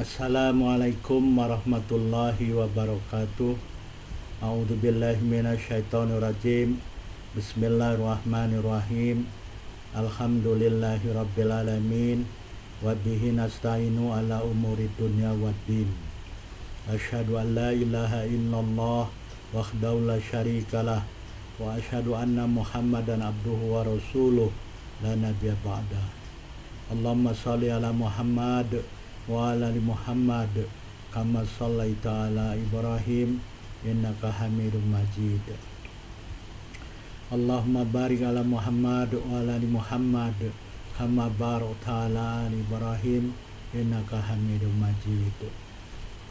Assalamualaikum warahmatullahi wabarakatuh. A'udzubillahi minasyaitonirrajim. Bismillahirrahmanirrahim. Alhamdulillahi rabbil alamin. Wa bihi nasta'inu ala umuri dunya waddin. Asyhadu an la ilaha illallah wahdahu la syarikalah wa asyhadu anna Muhammadan abduhu wa rasuluh la nabiyya ba'da. Allahumma shalli ala Muhammad wa ala ali Muhammad kama shallaita ala Ibrahim innaka Hamidum Majid. Allahumma barik ala Muhammad wa ala ali Muhammad kama barakta ala ali Ibrahim innaka Hamidum Majid.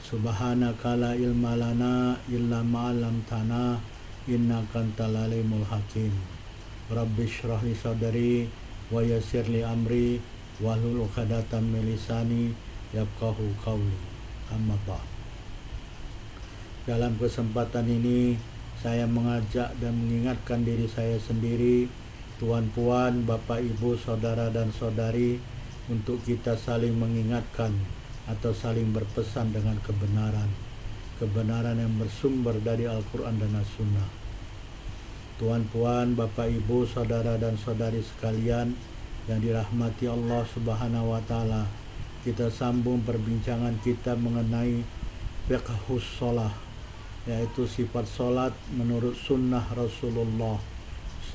Subhanaka la ilma lana illa ma 'allamtana innaka antal alimul hakim. Rabbi shrah li sadri wa yassir li amri wahlul 'uqdatam min lisani yafqahu qawli. Amma ba'd. Dalam kesempatan ini saya mengajak dan mengingatkan diri saya sendiri, tuan-puan, bapak, ibu, saudara dan saudari, untuk kita saling mengingatkan atau saling berpesan dengan kebenaran yang bersumber dari Al-Quran dan As-Sunnah. Tuan-puan, bapak, ibu, saudara dan saudari sekalian yang dirahmati Allah Subhanahu wa Ta'ala, kita sambung perbincangan kita mengenai fiqhus sholah, yaitu sifat sholat menurut sunnah Rasulullah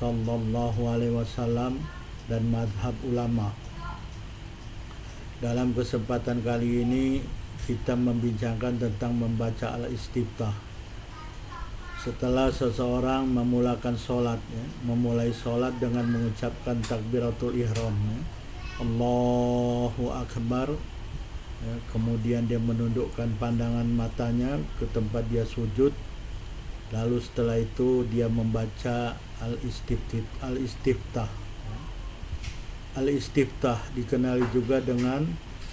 Sallallahu Alaihi Wasallam dan madhab ulama. Dalam kesempatan kali ini kita membincangkan tentang membaca al-istiftah. Setelah seseorang memulakan sholat, memulai sholat dengan mengucapkan takbiratul ihram, Allahu Akbar, kemudian dia menundukkan pandangan matanya ke tempat dia sujud, lalu setelah itu dia membaca al-istiftah. Al-istiftah dikenali juga dengan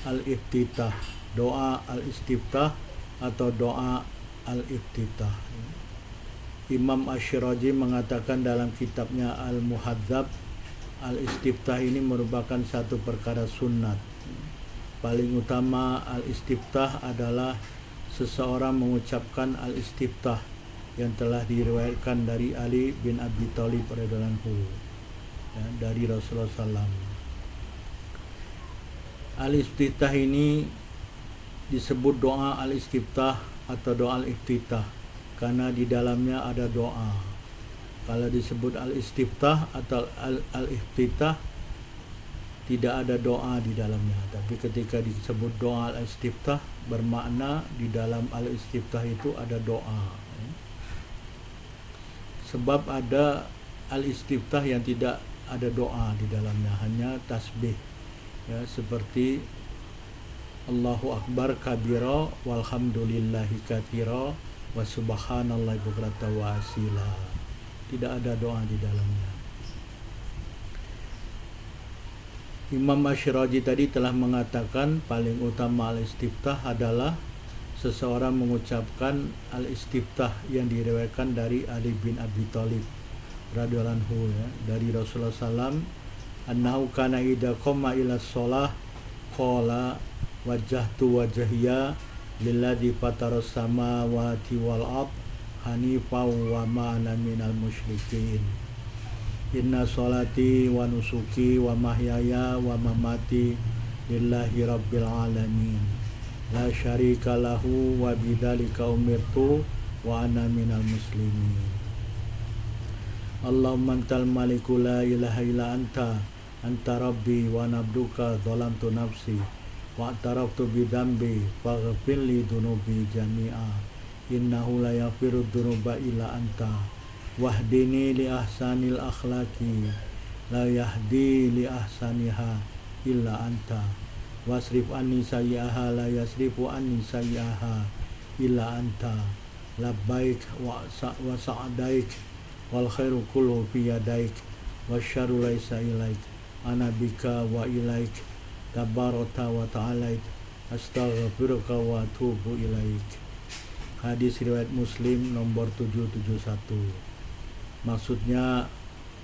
al-iftitah, doa al-istiftah atau doa al-iftitah. Imam Asy-Syirazi mengatakan dalam kitabnya Al-Muhadzab, al-istiftah ini merupakan satu perkara sunnat. Paling utama al-istiftah adalah seseorang mengucapkan al-istiftah yang telah diriwayatkan dari Ali bin Abi Thalib radhiyallahu anhu, dari Rasulullah SAW. Al-istiftah ini disebut doa al-istiftah atau doa al-iftitah karena di dalamnya ada doa. Kalau disebut al-istiftah atau al-iftitah tidak ada doa di dalamnya, tapi ketika disebut doa al-istiftah bermakna di dalam al-istiftah itu ada doa. Sebab ada al-istiftah yang tidak ada doa di dalamnya, hanya tasbih, seperti Allahu Akbar kabira walhamdulillahi katsira wa subhanallahi bukratan wa asila. Tidak ada doa di dalamnya. Imam Asy-Syirazi tadi telah mengatakan paling utama al-istiftah adalah seseorang mengucapkan al-istiftah yang diriwayatkan dari Ali bin Abi Thalib radhiyallahu anhu, dari Rasulullah SAW, annahu kana idza qama ila shalah qala wajjahtu wajhiya lilladzi fataras samawati wal ard hanifan wa ma ana minal musyrikin. Inna sholati wa nusuki wa mahyaya wa mamati lillahi rabbil alamin la syarika lahu wa bidzalika umirtu wa ana minal muslimin. Allahumma antal maliku la ilaha illa anta rabbi wa nabduka zalamtu nafsi wa ataraftu bidambi faghfirli dunubi jami'a innahu la yaghfiru dunuba illa anta wahdini li ahsanil akhlaqi la yahdi li ahsaniha illa anta wasrif anni sayyi'aha la yasrifu anni sayyi'aha illa anta labbaik wa sa'daik wal khairu kullu fi yadaik wasyarru laisa ilaik ana bika wa ilaik tabaraka wa ta'alaik astaghfiruka wa atubu ilaik. Hadis riwayat Muslim nomor 771. Maksudnya,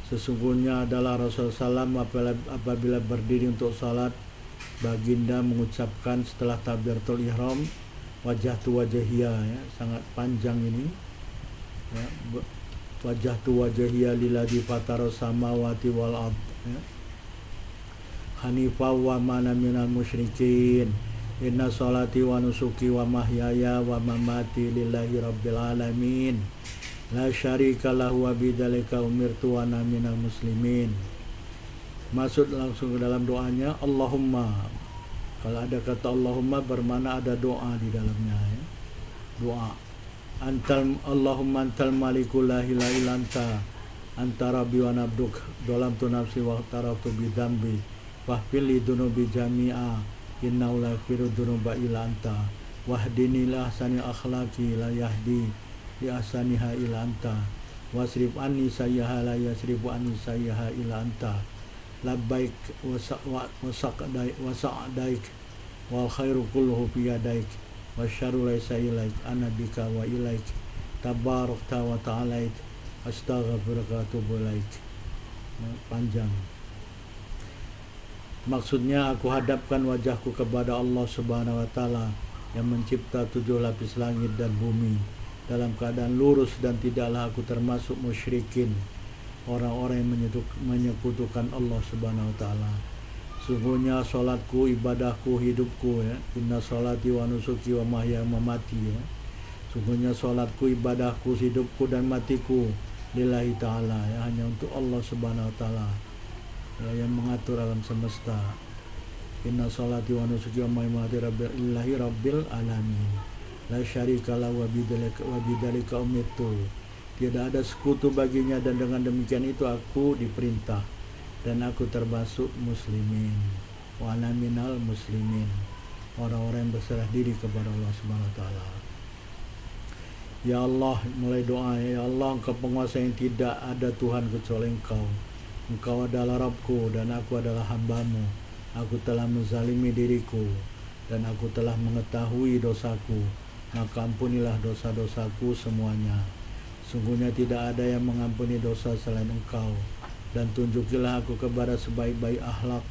sesungguhnya adalah Rasulullah SAW apabila berdiri untuk salat, baginda mengucapkan setelah takbiratul ihram, wajahtu wajhiya, ya, sangat panjang ini, ya, wajahtu wajhiya lilladzi fataras samawati wal ard, ya, hanifan wa mana minal musyrikin, inna sholati wa nusuki wa mahyaya wa mamati lillahi rabbil alamin, la syarika lahu wa bidzalika umirtu wa ana minal muslimin. Masuk langsung ke dalam doanya. Allahumma, kalau ada kata Allahumma bermakna ada doa di dalamnya, ya. Doa. Allahumma antal malikul la ilaha illa anta rabbi wa nabduk dolamtu nafsi wa taraftu bi dzambi faghfir li dzunubi jami'a innahu la yaghfiru dzunuba illa anta wahdini ila ahsani akhlaqi la yahdi li ahsaniha illa anta wasrif anni sayyaha la yasrifu anni sayyaha illa anta labbaik wa sa'daik wal khairu kulluhu fi yadaik wa syarru laysa ilaik ana bika wa ilaik tabarakta wa ta'alait astaghfiruka wa atubu ilaik. Panjang. Maksudnya, aku hadapkan wajahku kepada Allah Subhanahu wa taala yang mencipta 7 lapis langit dan bumi dalam keadaan lurus, dan tidaklah aku termasuk musyrikin, orang-orang yang menyekutukan Allah Subhanahu wa taala. Sungguhnya salatku, ibadahku, hidupku, ya. Inna sholati wa nusuki wa mahya wa mamati, ya. Sungguhnya salatku, ibadahku, hidupku dan matiku lillahi ta'ala, ya, hanya untuk Allah Subhanahu wa taala, ya, yang mengatur alam semesta. Inna sholati wa nusuki wa mahyaya lillahi rabbil alamin, la syarika lahu wa bidzalika umirtu. Tidak ada sekutu baginya, dan dengan demikian itu aku diperintah, dan aku termasuk muslimin. Wa ana minal muslimin, orang-orang yang berserah diri kepada Allah Subhanahu wa taala. Ya Allah, mulai doa. Ya Allah, Engkau penguasa yang tidak ada Tuhan kecuali Engkau. Engkau adalah Rabbku dan aku adalah hamba-Mu. Aku telah menzalimi diriku dan aku telah mengetahui dosaku. Maka ampunilah dosa-dosaku semuanya. Sungguhnya tidak ada yang mengampuni dosa selain Engkau, dan tunjukilah aku kepada sebaik-baik akhlak.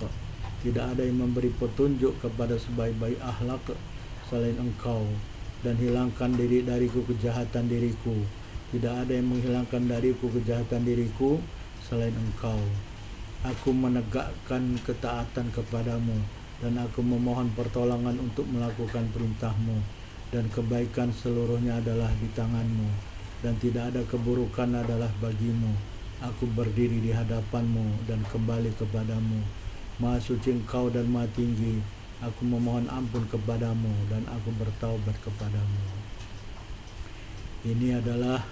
Tidak ada yang memberi petunjuk kepada sebaik-baik akhlak selain Engkau, dan hilangkan dariku kejahatan diriku. Tidak ada yang menghilangkan dariku kejahatan diriku selain Engkau. Aku menegakkan ketaatan kepadamu, dan aku memohon pertolongan untuk melakukan perintahmu, dan kebaikan seluruhnya adalah di tanganmu, dan tidak ada keburukan adalah bagimu. Aku berdiri di hadapanmu dan kembali kepadamu. Maha suci Engkau dan maha tinggi. Aku memohon ampun kepadamu dan aku bertaubat kepadamu. Ini adalah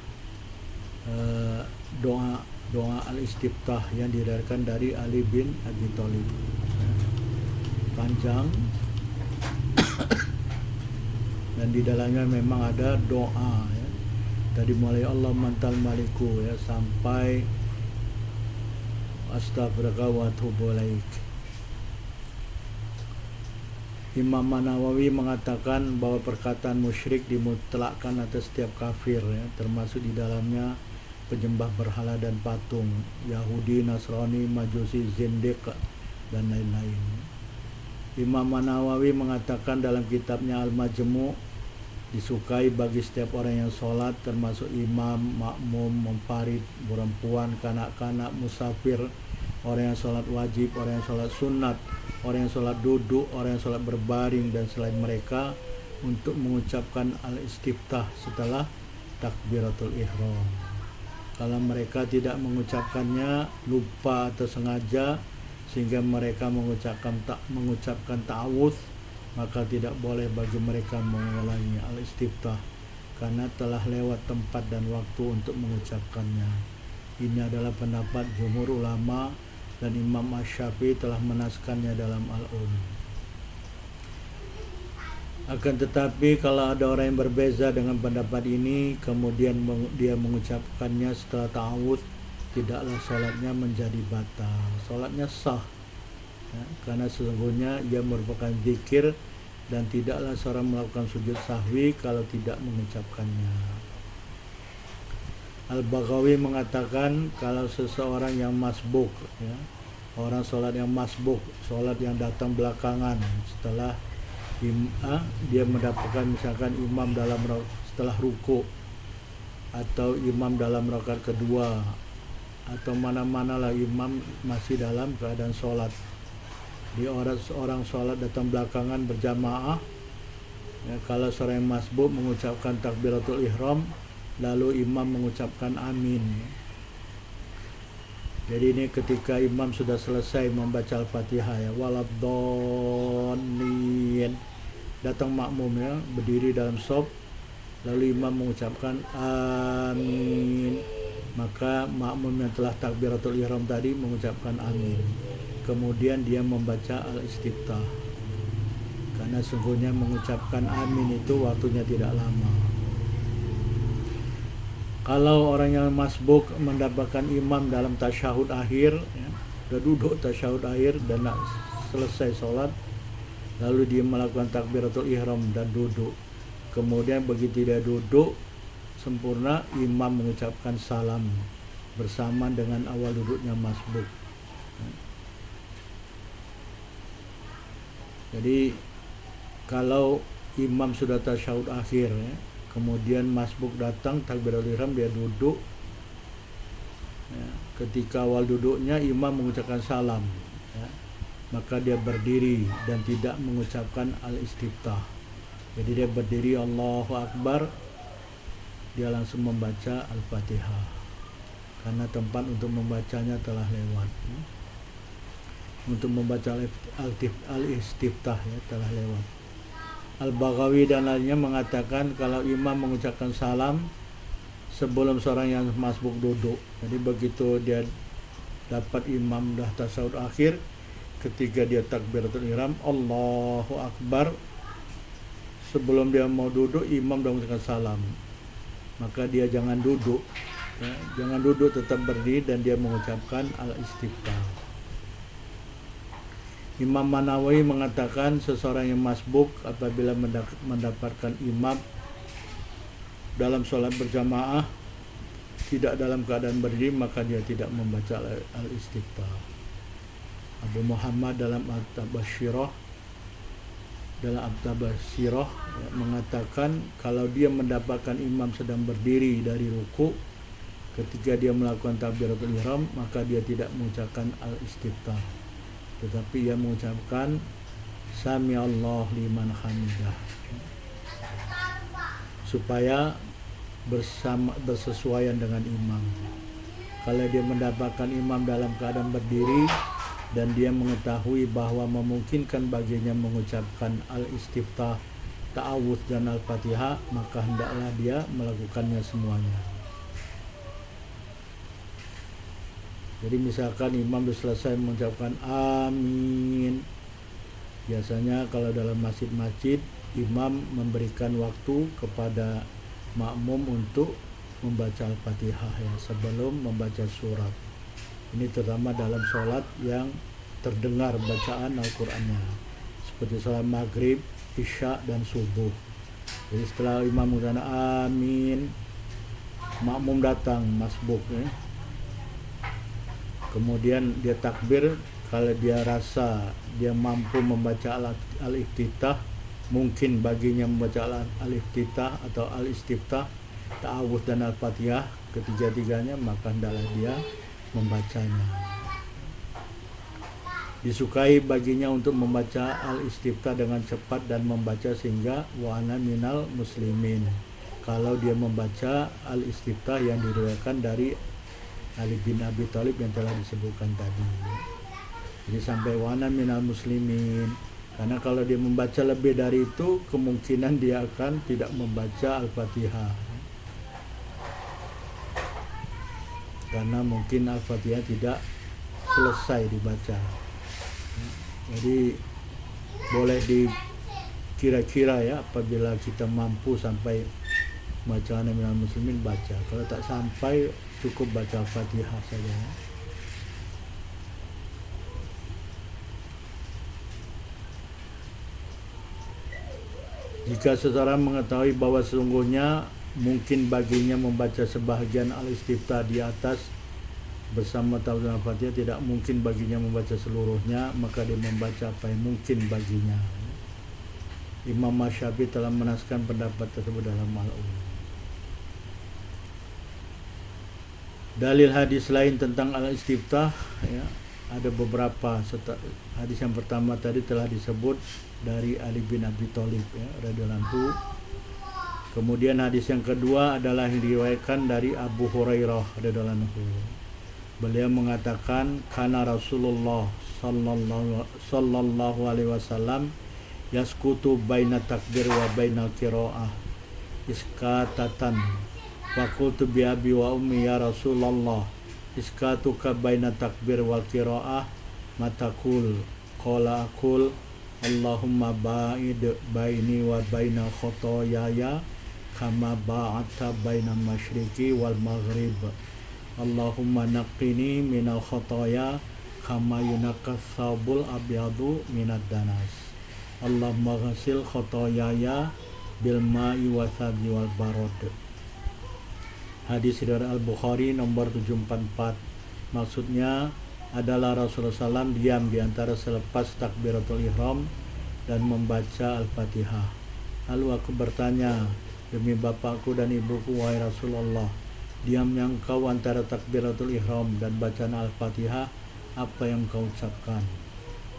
doa al-istiftah yang diriwayatkan dari Ali bin Abi Thalib. Panjang. Dan di dalamnya memang ada doa, ya. Tadi mulai Allah mantal maliku, ya, sampai astaghfiruka wa atubu ilaik. Imam Nawawi mengatakan bahwa perkataan musyrik dimutlakkan atas setiap kafir, ya, termasuk di dalamnya penyembah berhala dan patung, Yahudi, Nasrani, Majusi, Zindiq, dan lain-lain. Imam Nawawi mengatakan dalam kitabnya Al-Majmu', disukai bagi setiap orang yang sholat, termasuk imam, makmum, munfarid, perempuan, kanak-kanak, musafir, orang yang sholat wajib, orang yang sholat sunat, orang yang sholat duduk, orang yang sholat berbaring, dan selain mereka, untuk mengucapkan al-istiftah setelah takbiratul ihram. Kalau mereka tidak mengucapkannya, lupa atau sengaja, sehingga mereka mengucapkan ta'awudz, maka tidak boleh bagi mereka mengulangi al-istiftah, karena telah lewat tempat dan waktu untuk mengucapkannya. Ini adalah pendapat jumhur ulama, dan Imam Asy-Syafi'i telah menaskannya dalam Al-Um. Akan tetapi kalau ada orang yang berbeza dengan pendapat ini, kemudian dia mengucapkannya setelah ta'awudz, tidaklah sholatnya menjadi batal. Sholatnya sah, ya, karena sesungguhnya ia merupakan zikir, dan tidaklah seorang melakukan sujud sahwi kalau tidak mengucapkannya. Al-Baghawi mengatakan kalau seseorang yang masbuk, ya, orang sholat yang masbuk, sholat yang datang belakangan setelah dia mendapatkan misalkan imam setelah ruku atau imam dalam rakaat kedua atau mana-mana lah imam masih dalam keadaan sholat. Di orang sholat datang belakangan berjamaah, ya, kalau seorang yang masbuk mengucapkan takbiratul ihram lalu imam mengucapkan amin. Jadi ini ketika imam sudah selesai membaca Al-Fatihah, ya, waladdallin, datang makmum, ya, berdiri dalam shaf, lalu imam mengucapkan amin, maka makmum yang telah takbiratul ihram tadi mengucapkan amin. Kemudian dia membaca al-istiftah, karena sungguhnya mengucapkan amin itu waktunya tidak lama. Kalau orang yang masbuk mendapatkan imam dalam tasyahud akhir, ya, sudah duduk tasyahud akhir dan nak selesai sholat, lalu dia melakukan takbiratul ihram dan duduk. Kemudian begitu dia duduk sempurna, imam mengucapkan salam bersama dengan awal duduknya masbuk. Jadi kalau imam sudah tasyahud akhir, ya, kemudian masbuk datang takbiratul ihram, dia duduk, ya, ketika awal duduknya imam mengucapkan salam, ya, maka dia berdiri dan tidak mengucapkan al-istiftah. Jadi dia berdiri Allahu Akbar, dia langsung membaca Al-Fatihah karena tempat untuk membacanya telah lewat. Untuk membaca al-istiftah, ya, telah lewat. Al-Baghawi dan lainnya mengatakan kalau imam mengucapkan salam sebelum seorang yang masbuk duduk. Jadi begitu dia dapat imam dah tasyahud akhir, ketika dia takbiratul ihram Allahu Akbar, sebelum dia mau duduk imam dah mengucapkan salam, maka dia jangan duduk, ya, jangan duduk, tetap berdiri dan dia mengucapkan al-istiftah. Imam Manawi mengatakan seseorang yang masbuk apabila mendapatkan imam dalam sholat berjamaah tidak dalam keadaan berdiri, maka dia tidak membaca al-istiftah. Abu Muhammad dalam At-Tabashirah ya, mengatakan kalau dia mendapatkan imam sedang berdiri dari ruku, ketika dia melakukan takbiratul ihram, maka dia tidak mengucapkan al-istiftah, tetapi ia mengucapkan Sami Allah liman hamidah, supaya bersesuaian dengan imam. Kalau dia mendapatkan imam dalam keadaan berdiri dan dia mengetahui bahwa memungkinkan baginya mengucapkan al-istiftah, ta'awudz dan al-fatihah, maka hendaklah dia melakukannya semuanya. Jadi misalkan imam sudah selesai mengucapkan amin, biasanya kalau dalam masjid-masjid imam memberikan waktu kepada makmum untuk membaca al-fatihah, ya, sebelum membaca surat. Ini terutama dalam sholat yang terdengar bacaan Al-Qur'annya, seperti sholat maghrib, isya, dan subuh. Jadi setelah imam mengatakan amin, makmum datang masbuk, ya. Kemudian dia takbir, kalau dia rasa dia mampu membaca al-iftitah, mungkin baginya membaca al-iftitah atau al-istiftah, ta'awudz dan al-fatihah, ketiga-tiganya, maka hendaklah dia membacanya. Disukai baginya untuk membaca al-istiftah dengan cepat dan membaca sehingga wa ana minal muslimin, kalau dia membaca al-istiftah yang diriwayatkan dari Ali bin Abi Thalib yang telah disebutkan tadi. Jadi sampai wa ana minal muslimin, karena kalau dia membaca lebih dari itu, kemungkinan dia akan tidak membaca al-fatihah, karena mungkin al-fatihah tidak selesai dibaca. Jadi boleh dikira-kira, ya, apabila kita mampu sampai baca ana minal muslimin, baca. Kalau tak sampai, cukup baca al-fatihah saja, ya. Jika seseorang mengetahui bahwa sesungguhnya mungkin baginya membaca sebahagian al-istiftah di atas bersama tahfidz Al-Fatihah tidak mungkin baginya membaca seluruhnya, maka dia membaca apa yang mungkin baginya. Imam Syafi'i telah menaskan pendapat tersebut dalam Al-Um. Dalil hadis lain tentang al-istiftah, ya, ada beberapa. Hadis yang pertama tadi telah disebut dari Ali bin Abi Thalib, ya, radhiyallahu anhu. Kemudian hadis yang kedua adalah yang diriwayatkan dari Abu Hurairah radhiyallahu anhu. Beliau mengatakan, kana Rasulullah sallallahu alaihi wasallam yaskutu baina takbir wa bainal qiraah iskatatan. Faqultu bi abi wa ummi ya Rasulullah, iskatuka baina takbir wal qiraah matakul. Qala aqul Allahumma ba'id baini wa baina khotoyaya kama ba'adta baina masyriqi wal maghrib. Allahumma naqqini minal khotoya kama yunaqas thawbul abyadu minad danas. Allahumma ghasil khotoyaya bil ma'i wa thabi wal barod. Hadis riwayat Al-Bukhari nomor 744. Maksudnya adalah Rasulullah SAW diam di antara selepas takbiratul ihram dan membaca Al-Fatihah. Lalu aku bertanya, demi bapakku dan ibuku wahai Rasulullah, diamnya engkau antara takbiratul ihram dan bacaan Al-Fatihah, apa yang kau ucapkan?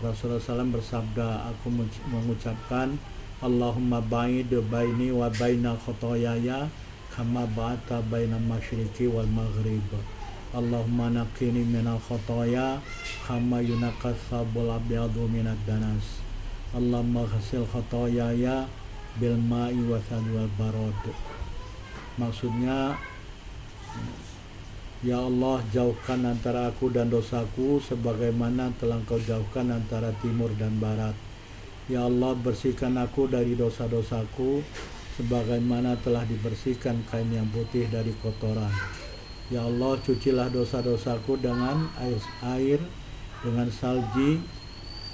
Rasulullah SAW bersabda, aku mengucapkan Allahumma ba'id baini wa baina khotoyaya kama ba'ata baina masyriqi wal maghrib. Allahumma naqqini minal khotoya kama yunaqas thawbul abyadu minad danas. Allahumma ghasil khotoyaya bil ma'i wa thadi wal barod. Maksudnya, ya Allah, jauhkan antara aku dan dosaku sebagaimana telah Engkau jauhkan antara timur dan barat. Ya Allah, bersihkan aku dari dosa-dosaku sebagaimana telah dibersihkan kain yang putih dari kotoran. Ya Allah, cucilah dosa-dosaku dengan air, dengan salji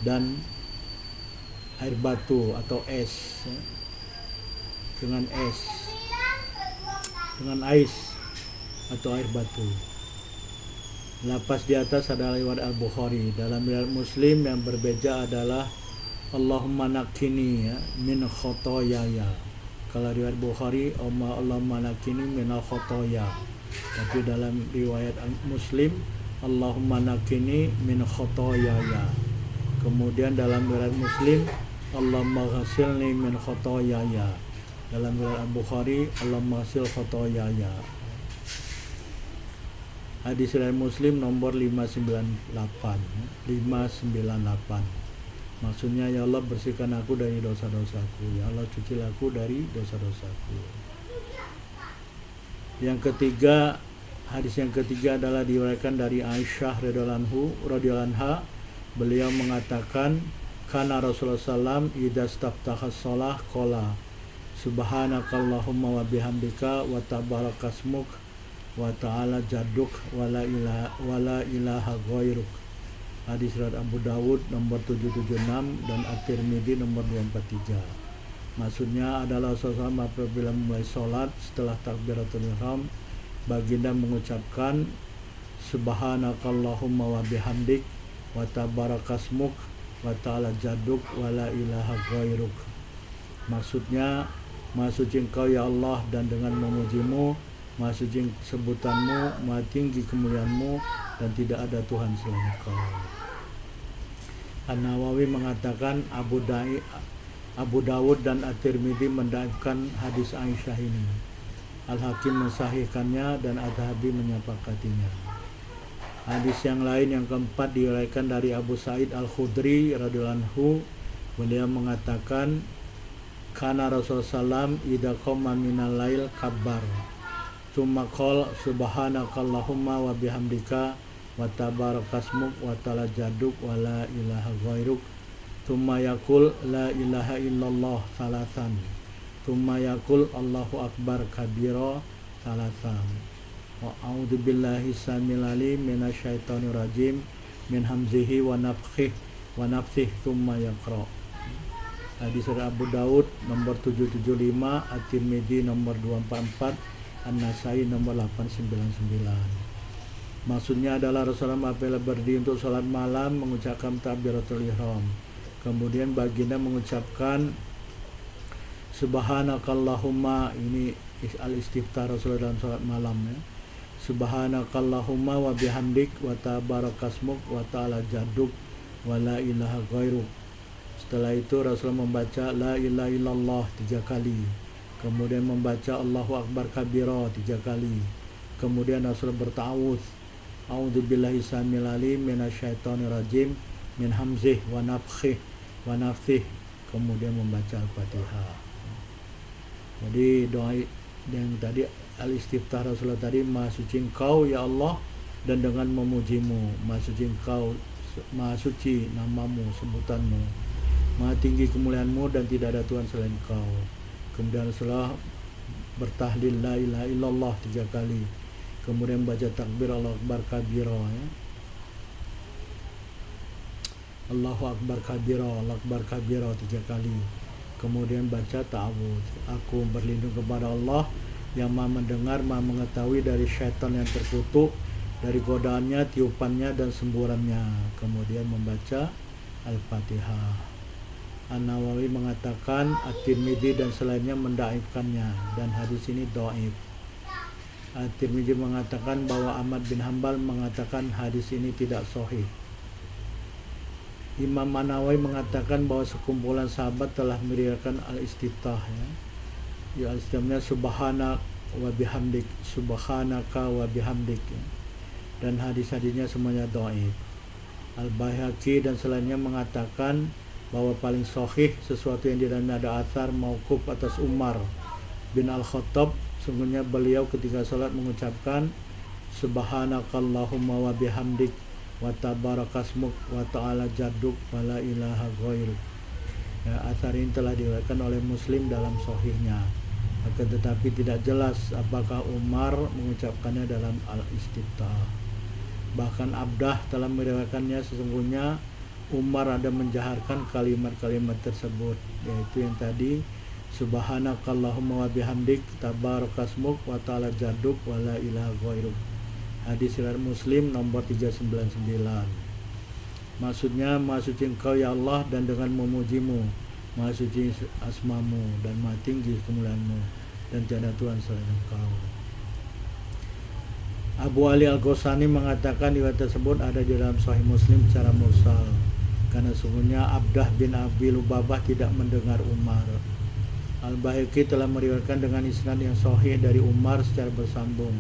dan air batu atau es, ya. Dengan ais atau air batu. Lapas di atas adalah riwayat Al-Bukhari. Dalam riwayat Muslim yang berbeda adalah Allahumma naqqini, ya, min khotoyaya. Kalau riwayat Bukhari Allahumma naqqini minal khotoya. Tapi dalam riwayat Muslim Allahumma naqqini min khotoyaya. Kemudian dalam riwayat Muslim Allahumma ghasilni min khotoyaya. Dalam riwayat Bukhari Allahumma ghasil khotoyaya. Hadis riwayat Muslim nomor 598. Maksudnya, ya Allah, bersihkan aku dari dosa-dosaku. Ya Allah, cucilah aku dari dosa-dosaku. Yang ketiga, hadis yang ketiga adalah diriwayatkan dari Aisyah radhiyallahu anha. Beliau mengatakan, kana Rasulullah sallam idza staftaha shalah qala subhanakallahumma wa bihamdika wa tabarakasmuk wa ta'ala jadduk wa la ilaha ghairuk. Hadis riwayat Abu Dawud nomor 776 dan At-Tirmidzi nomor 243. Maksudnya adalah Rasulullah apabila mulai sholat setelah takbiratul ihram, baginda mengucapkan subhanakallahumma wa bihamdik wa tabarakasmuk wa ta'ala jadduk wa la ilaha ghairuk. Maksudnya, Maha suci Engkau ya Allah, dan dengan memujimu, Maha suci sebutanmu, Maha tinggi kemuliaanmu, dan tidak ada Tuhan selain Engkau. An-Nawawi mengatakan Abu Dawud dan At-Tirmidzi mendhaifkan hadis Aisyah ini. Al-Hakim mensahihkannya dan Adz-Dzahabi menyepakatinya. Hadis yang lain yang keempat diriwayatkan dari Abu Sa'id Al-Khudri radhiyallahu anhu. Beliau mengatakan, kana Rasulullah sallam idza qama minal lail kabbar tsumma qala subhanakallahumma wa bihamdika wa tabarakasmuk wa ta'ala jadduk wa la ilaha ghairuk tsumma yaqul la ilaha illallah salasan tsumma yaqul Allahu akbar kabira salasan wa a'udzu billahi samil alim minasyaitonir rajim min hamzihi wa nafthihi wa nafthihi tsumma yaqra. Hadis dari Abu Daud nomor 775, At-Tirmidzi nomor 244, An-Nasai nomor 899. Maksudnya adalah Rasulullah apabila berdiri untuk sholat malam mengucapkan takbiratul ihram. Kemudian baginda mengucapkan Subhanakallahumma, ini al-istiftah Rasulullah dalam sholat malam ya. Subhanakallahumma wa bihamdik wa tabarakasmuk wa ta'ala jaduk wa la ilaha ghairuk. Setelah itu Rasulullah membaca la ilaha illallah 3 kali. Kemudian membaca Allahu Akbar kabira 3 kali. Kemudian Rasulullah berta'awudz, a'udzubillahi samil alim minasyaitonir rajim min hamzih wa nafkhih wa nafthih. Kemudian membaca Al-Fatihah. Jadi doa yang tadi al-istiftah Rasulullah tadi, Maha suci Engkau ya Allah, dan dengan memujimu, Maha suci Engkau, Maha suci namamu, sebutanmu, Maha tinggi kemuliaanmu, dan tidak ada Tuhan selain Engkau. Kemudian Rasulullah bertahlil la ilaha illallah 3 kali. Kemudian baca takbir Allahu Akbar kabira ya. Allahu Akbar kabira, Allahu Akbar kabira 3 kali. Kemudian baca ta'awudz, aku berlindung kepada Allah yang Maha mendengar, Maha mengetahui dari syaitan yang terkutuk, dari godaannya, tiupannya, dan semburannya. Kemudian membaca Al-Fatihah. An-Nawawi mengatakan At-Tirmidzi dan selainnya mendaifkannya, dan hadis ini dhaif. At-Tirmidzi mengatakan bahwa Ahmad bin Hanbal mengatakan hadis ini tidak sahih. Imam An-Nawawi mengatakan bahwa sekumpulan sahabat telah meriwayatkan al-istiftah ya. Ya, istilahnya subhanak wa bihamdik, subhanaka wa bihamdik ya. Dan hadis-hadisnya semuanya dhaif. Al-Baihaqi dan selainnya mengatakan bahwa paling sahih sesuatu yang di dalamnya ada athar mauquf atas Umar bin Al-Khattab. Sungguhnya beliau ketika salat mengucapkan Subhanakallahumma wa bihamdik wa tabarakasmuk wa ta'ala jadduk wa la ilaha ghairuk. Ya, athar ini telah diriwayatkan oleh Muslim dalam sahihnya. Akan tetapi tidak jelas apakah Umar mengucapkannya dalam al-istiftah. Bahkan Abdah telah meriwayatkannya sesungguhnya Umar ada menjaharkan kalimat-kalimat tersebut, yaitu yang tadi Subhanakallahumma wa bihamdik tabarakasmuk wa ta'ala jadduk wa la ilaha ghairuk. Hadis riwayat Muslim nomor 399. Maksudnya Maha suci Engkau ya Allah, dan dengan memujimu, Maha suci asmamu, dan Maha tinggi kemuliaanmu, dan tiada Tuhan selain Engkau. Abu Ali Al-Ghasani mengatakan riwayat tersebut ada di dalam Sahih Muslim secara mursal, karena sungguhnya Abdah bin Abi Lubabah tidak mendengar Umar. Al-Baihaqi telah meriwayatkan dengan isnad yang sahih dari Umar secara bersambung.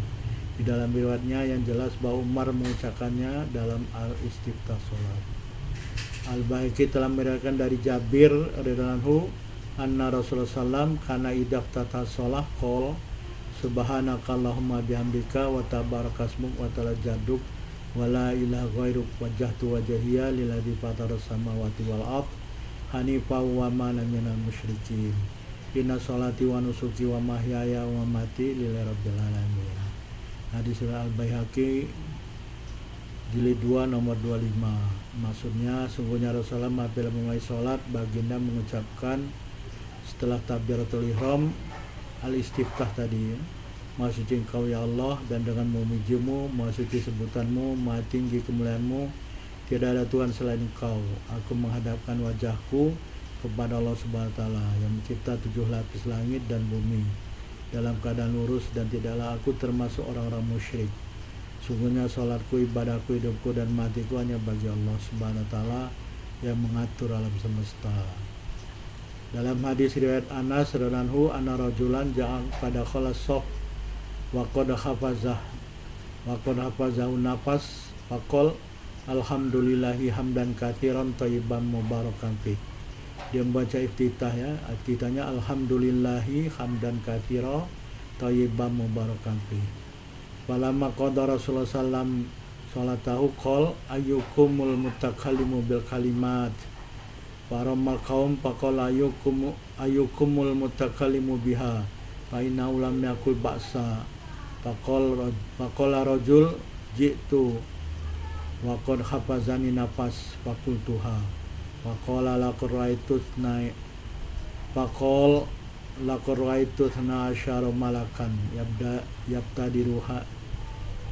Di dalam riwayatnya yang jelas bahwa Umar mengucapkannya dalam al-istiftah salat. Al-Baihaqi telah meriwayatkan dari Jabir radhiyallahu anhu anna Rasulullah sallam kana idaftata shalah qol subhanakallahumma bihamdika wa tabarakasmuk wa ta'ala jadduk wa la ilaha ghairuk wajjahtu wajhiya lilladzi fataras samawati wal ardh hanifan wa ma ana minal musyrikin. Inna sholati wa nusuki wa mahyaya wa mati lillahi rabbil alamin. Hadis Al-Baihaqi jilid 2 nomor 25. Maksudnya sungguhnya Rasulullah apabila memulai sholat, baginda mengucapkan setelah takbiratul ihram al-istiftah tadi ya. Maha suci Engkau ya Allah, dan dengan memujimu, Maha suci sebutanmu, Maha tinggi kemuliaanmu, tiada ada Tuhan selain Engkau. Aku menghadapkan wajahku kepada Allah Subhanahu wa taala yang mencipta 7 lapis langit dan bumi dalam keadaan lurus, dan tidaklah aku termasuk orang-orang musyrik. Sungguhnya salatku, ibadahku, hidupku, dan matiku hanya bagi Allah Subhanahu wa taala yang mengatur alam semesta. Dalam hadis riwayat Anas radhiyallahu anhu anna rajulan ja'a pada khalas sof wa qad hafazahu nafas faqol alhamdulillahi hamdan katsiran thayyiban mubarakan fih. Dia membaca iftitah ya, iftitahnya alhamdulillahi hamdan katsira thayyiban mubarakan fi. Falamma qada Rasulullah sallam salatahu qol ayyukumul mutakallimu bil kalimat faramal qaum faqala ayyukumul mutakallimu biha fa inna lam yakul ba'sa faqala rajul jitu wa qad hafazani nafas faqultuha faqala laqad ra'aytu asyara malakan yabtadiruha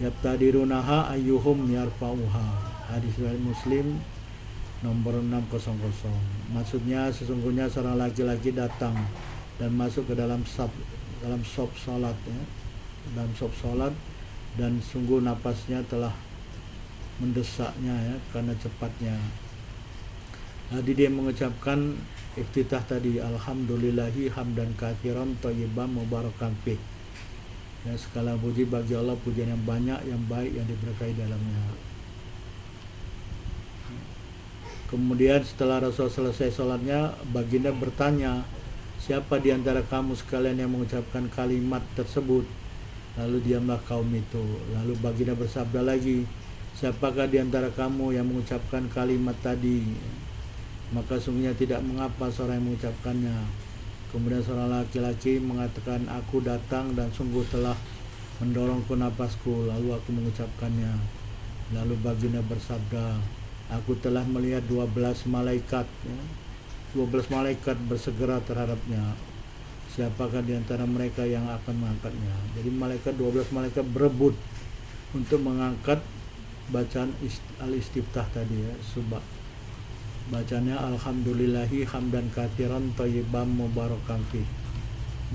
yabtadirunaha ayyuhum yarfa'uha. Hadis riwayat Muslim nomor 600. Maksudnya sesungguhnya seorang laki-laki datang dan masuk ke dalam sop salat ya, dalam sop salat, dan sungguh napasnya telah mendesaknya ya karena cepatnya. Jadi dia mengucapkan iftitah tadi, alhamdulillahi hamdan katsiran thayyiban mubarakan fih. Ya, segala puji bagi Allah, pujian yang banyak, yang baik, yang diberkahi dalamnya. Kemudian setelah Rasul selesai sholatnya, baginda bertanya, siapa di antara kamu sekalian yang mengucapkan kalimat tersebut? Lalu diamlah kaum itu. Lalu baginda bersabda lagi, siapakah di antara kamu yang mengucapkan kalimat tadi? Maka sungguhnya tidak mengapa seorang yang mengucapkannya. Kemudian seorang laki-laki mengatakan, aku datang dan sungguh telah mendorongku napasku, lalu aku mengucapkannya. Lalu baginda bersabda, aku telah melihat 12 malaikat ya, 12 malaikat bersegera terhadapnya. Siapakah di antara mereka yang akan mengangkatnya? Jadi 12 malaikat berebut untuk mengangkat bacaan al-istiftah tadi ya, bacanya alhamdulillahi hamdan katsiran thayyiban mubarakan fih.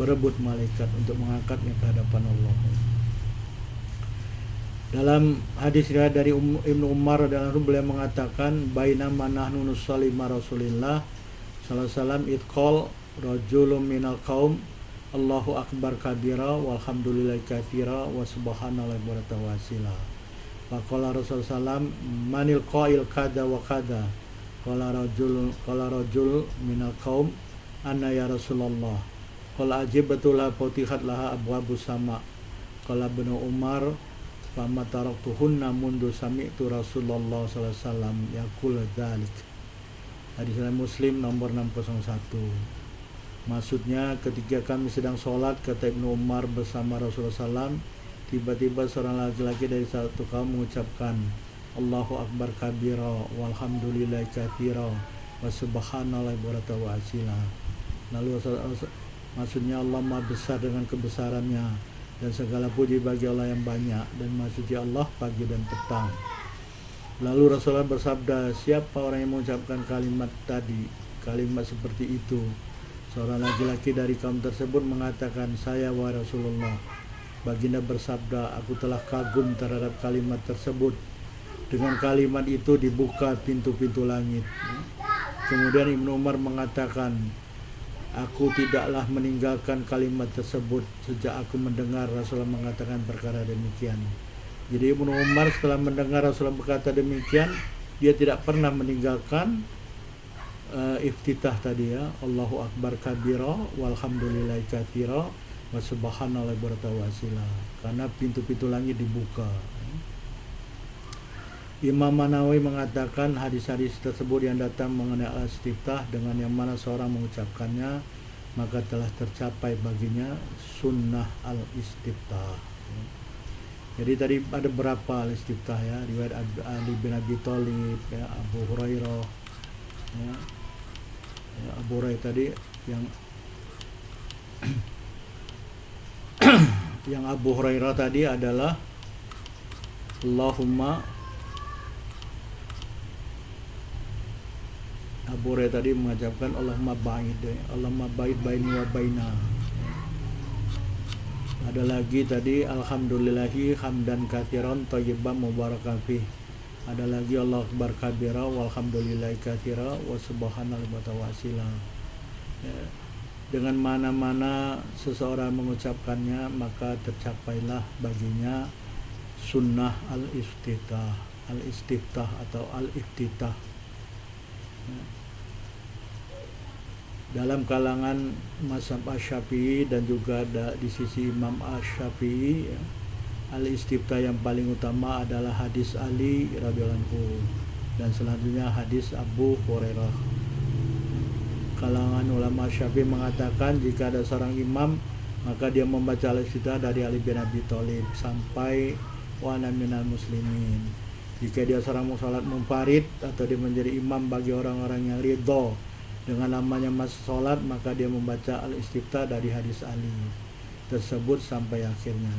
Berebut malaikat untuk mengangkatnya ke hadapan Allah. Dalam hadis riwayat dari Ibnu Umar dalam beliau mengatakan, bainama nahnu nusalli ma Rasulillah sallallahu alaihi wasallam idqal rajulun minal qaum Allahu akbar kabira walhamdulillahi katsira wa subhanallahi wa ta'ala. Faqala Rasulullah sallam manil qail kada wa kada. Qala rajul minal qaum anna ya Rasulullah. Qala ajibtu la futihat laha abwabus sama. Qala Ibnu Umar fama taraktuhunna mundu sami'tu Rasulullah sallallahu alaihi wasallam yaqul dzalik. Hadis Muslim nomor 601. Maksudnya ketika kami sedang sholat, kata Ibnu Umar, bersama Rasulullah SAW, tiba-tiba seorang laki-laki dari satu kaum mengucapkan Allahu akbar kabira walhamdulillahi katsira wa subhanallahi wa ta'ala. Lalu maksudnya Allah Maha besar dengan kebesarannya dan segala puji bagi Allah yang banyak, dan maksudnya Allah pagi dan petang. Lalu Rasulullah bersabda, siapa orang yang mengucapkan kalimat tadi, kalimat seperti itu? Seorang laki-laki dari kaum tersebut mengatakan, saya wa Rasulullah. Baginda bersabda, aku telah kagum terhadap kalimat tersebut. Dengan kalimat itu dibuka pintu-pintu langit. Kemudian Ibnu Umar mengatakan, aku tidaklah meninggalkan kalimat tersebut sejak aku mendengar Rasulullah mengatakan perkara demikian. Jadi Ibnu Umar setelah mendengar Rasulullah berkata demikian, dia tidak pernah meninggalkan iftitah tadi ya, Allahu akbar kabira walhamdulillahi katsira wa subhanallahi wa ta'ala, karena pintu-pintu langit dibuka. Imam Manawi mengatakan hadis-hadis tersebut yang datang mengenai al-istiftah dengan yang mana seorang mengucapkannya, maka telah tercapai baginya sunnah al-istiftah. Jadi tadi ada berapa al-istiftah ya, riwayat Ali bin Abi Thalib ya, Abu Hurairah ya, Abu Hurairah tadi yang yang Abu Hurairah tadi adalah Abu Hurairah tadi mengucapkan Allahumma ba'id baini wa baina. Ada lagi tadi alhamdulillahi hamdan katsiran thayyiban mubarakan fih. Ada lagi Allahu akbar kabira walhamdulillahi katsira wa subhanallahi wa ta'ala. Dengan mana-mana seseorang mengucapkannya, maka tercapailah baginya sunnah al-istiftah atau al-iftitah. Dalam kalangan mazhab Asy-Syafi'i dan juga di sisi Imam Asy-Syafi'i ya, al-istiftah yang paling utama adalah hadis Ali radhiyallahu anhu dan selanjutnya hadis Abu Hurairah. Kalangan ulama Syafi'i mengatakan jika ada seorang imam, maka dia membaca al-istiftah dari Ali bin Abi Thalib sampai wa ana minal muslimin. Jika dia seorang salat munfarid atau dia menjadi imam bagi orang-orang yang ridho dengan namanya masuk salat, maka dia membaca al-istiftah dari hadis Ali tersebut sampai akhirnya.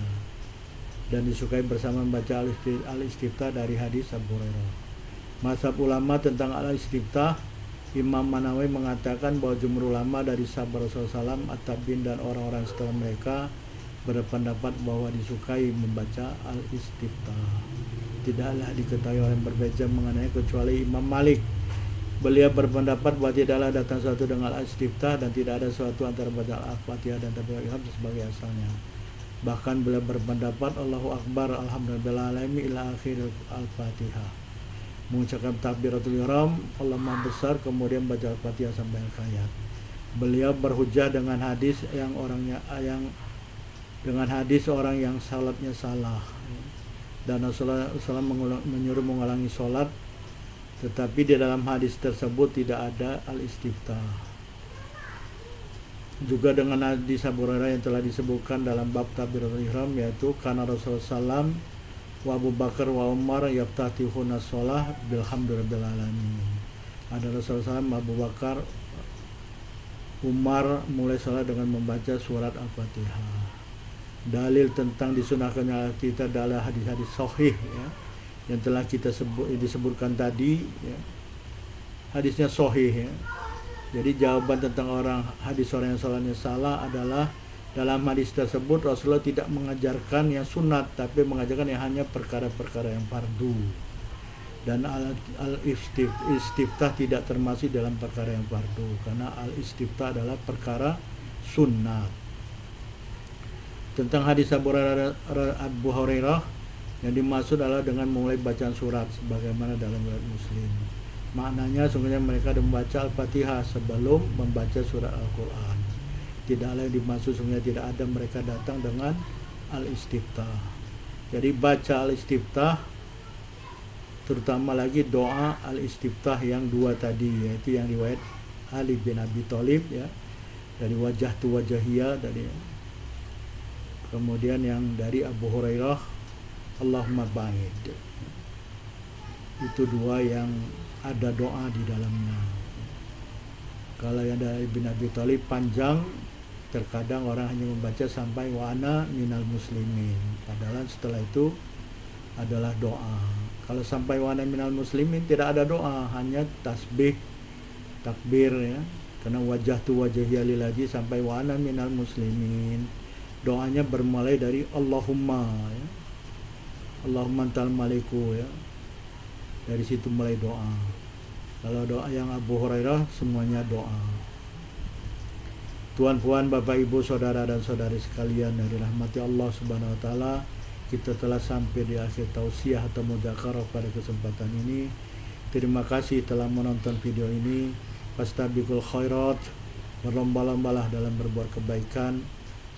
dan disukai bersama membaca al-istiftah dari hadis Abu Hurairah. Mazhab ulama tentang al-istiftah, Imam Manawi mengatakan bahwa jumhur ulama dari sahabat Rasulullah SAW, at-tabi'in dan orang-orang setelah mereka berpendapat bahwa disukai membaca al-istiftah. Tidaklah diketahui orang berbeda mengenai kecuali Imam Malik. Beliau berpendapat bahwa tidaklah datang suatu dengan al-istiftah dan tidak ada suatu antara baca al-Fatihah dan takbiratul ihram sebagai asalnya. Bahkan beliau berpendapat Allahu Akbar alhamdulillahirabbil alamin ila akhir al-Fatihah. Mengucapkan takbiratul ihram, Allah Maha Besar, kemudian baca Al-Fatihah sampai akhir ayat. Beliau berhujjah dengan hadis orang yang salatnya salah. Dan Rasulullah SAW menyuruh mengulangi salat, tetapi di dalam hadis tersebut tidak ada al-istiftah. Juga dengan hadis Abu Hurairah yang telah disebutkan dalam bab takbiratul ihram, yaitu karena Rasulullah SAW wa Abu Bakar wa Umar yaftatihuna sholah bilhamdulillahirabbil alamin. Ada Rasulullah SAW, Abu Bakar, Umar mulai sholat dengan membaca surat Al-Fatihah. Dalil tentang disunahkannya kita adalah hadis-hadis sahih ya, yang telah kita disebutkan tadi ya. Hadisnya sahih ya. Jadi jawaban tentang orang yang sholatnya salah adalah dalam hadis tersebut Rasulullah tidak mengajarkan yang sunat, tapi mengajarkan yang hanya perkara-perkara yang fardu. Dan al-istiftah tidak termasuk dalam perkara yang fardu, karena al-istiftah adalah perkara sunnat. Tentang hadis Abu Hurairah, yang dimaksud adalah dengan mulai bacaan surat sebagaimana dalam riwayat Muslim. Maknanya sungguhnya mereka membaca Al-Fatihah sebelum membaca surat Al-Quran. Tidaklah yang dimaksud sungguhnya tidak ada mereka datang dengan al-istiftah. Jadi baca al-istiftah, terutama lagi doa al-istiftah yang dua tadi, yaitu yang riwayat Ali bin Abi Thalib ya, dari wajah tu wajahiyah dari, kemudian yang dari Abu Hurairah Allahumma ba'id. Itu dua yang ada doa di dalamnya. Kalau yang dari bin Abi Thalib panjang, terkadang orang hanya membaca sampai wa ana minal muslimin, padahal setelah itu adalah doa. Kalau sampai wa ana minal muslimin tidak ada doa, hanya tasbih, takbir ya. Karena wajah tu wajahiyya lillahi sampai wa ana minal muslimin. Doanya bermulai dari Allahumma ya. Allahumma antal maliku ya. Dari situ mulai doa. Kalau doa yang Abu Hurairah semuanya doa. Tuan-puan, Bapak Ibu, saudara dan saudari sekalian yang dirahmati Allah Subhanahu wa taala, kita telah sampai di akhir tausiah atau mudzakarah pada kesempatan ini. Terima kasih telah menonton video ini. Fastabiqul khairat, berlomba-lombalah dalam berbuat kebaikan.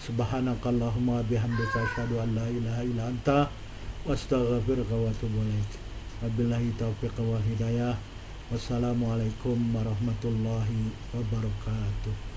Subhanakallahumma bihamdika asyhadu an la ilaha illa anta wastaghfiruka wa atubu ilaik. Wabillahi taufiq wal hidayah. Wassalamualaikum warahmatullahi wabarakatuh.